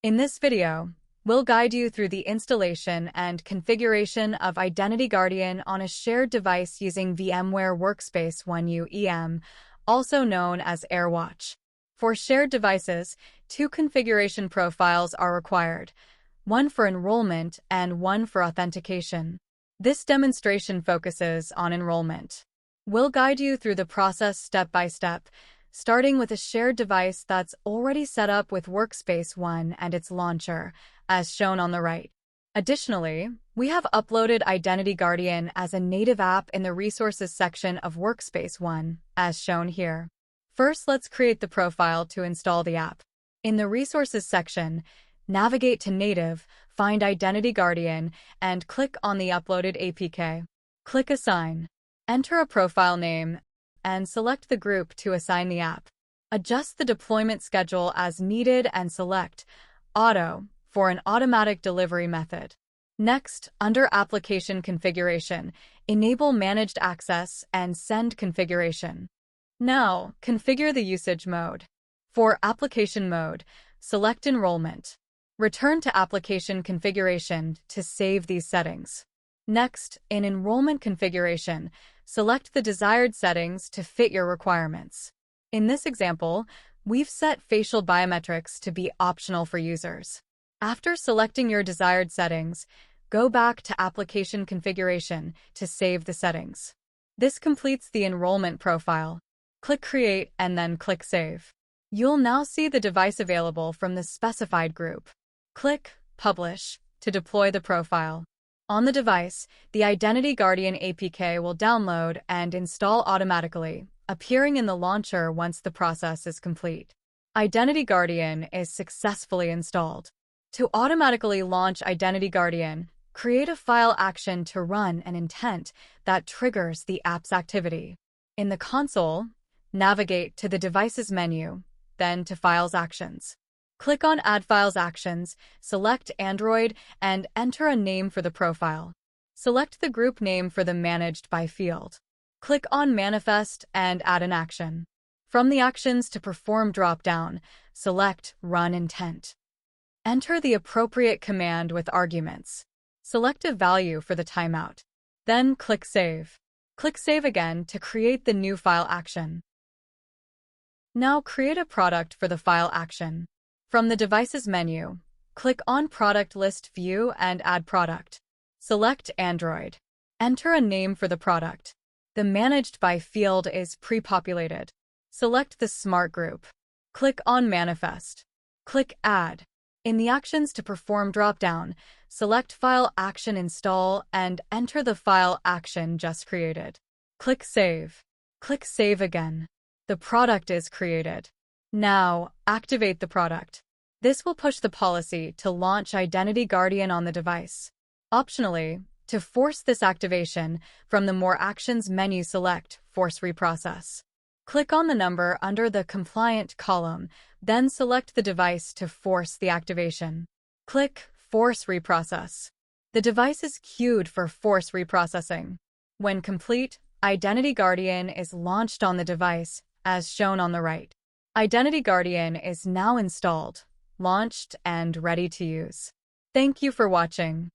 In this video, we'll guide you through the installation and configuration of Identity Guardian on a shared device using VMware Workspace ONE UEM, also known as AirWatch. For shared devices, two configuration profiles are required, one for enrollment and one for authentication. This demonstration focuses on enrollment. We'll guide you through the process step by step, starting with a shared device that's already set up with Workspace ONE and its launcher, as shown on the right. Additionally, we have uploaded Identity Guardian as a native app in the Resources section of Workspace ONE, as shown here. First, let's create the profile to install the app. In the Resources section, navigate to Native, find Identity Guardian, and click on the uploaded APK. Click Assign. Enter a profile name and select the group to assign the app. Adjust the deployment schedule as needed and select Auto for an automatic delivery method. Next, under Application Configuration, enable Managed Access and Send Configuration. Now, configure the usage mode. For Application Mode, select Enrollment. Return to Application Configuration to save these settings. Next, in Enrollment Configuration, select the desired settings to fit your requirements. In this example, we've set facial biometrics to be optional for users. After selecting your desired settings, go back to Application Configuration to save the settings. This completes the enrollment profile. Click Create and then click Save. You'll now see the device available from the specified group. Click Publish to deploy the profile. On the device, the Identity Guardian APK will download and install automatically, appearing in the launcher once the process is complete. Identity Guardian is successfully installed. To automatically launch Identity Guardian, create a file action to run an intent that triggers the app's activity. In the console, navigate to the Devices menu, then to Files Actions. Click on Add Files Actions, select Android, and enter a name for the profile. Select the group name for the Managed by field. Click on Manifest and add an action. From the Actions to Perform drop-down, select Run Intent. Enter the appropriate command with arguments. Select a value for the timeout. Then click Save. Click Save again to create the new file action. Now create a product for the file action. From the Devices menu, click on Product List View and Add Product. Select Android. Enter a name for the product. The Managed by field is pre-populated. Select the Smart Group. Click on Manifest. Click Add. In the Actions to Perform drop-down, select File Action Install and enter the file action just created. Click Save. Click Save again. The product is created. Now, activate the product. This will push the policy to launch Identity Guardian on the device. Optionally, to force this activation, from the More Actions menu select Force Reprocess. Click on the number under the Compliant column, then select the device to force the activation. Click Force Reprocess. The device is queued for force reprocessing. When complete, Identity Guardian is launched on the device, as shown on the right. Identity Guardian is now installed, launched, and ready to use. Thank you for watching.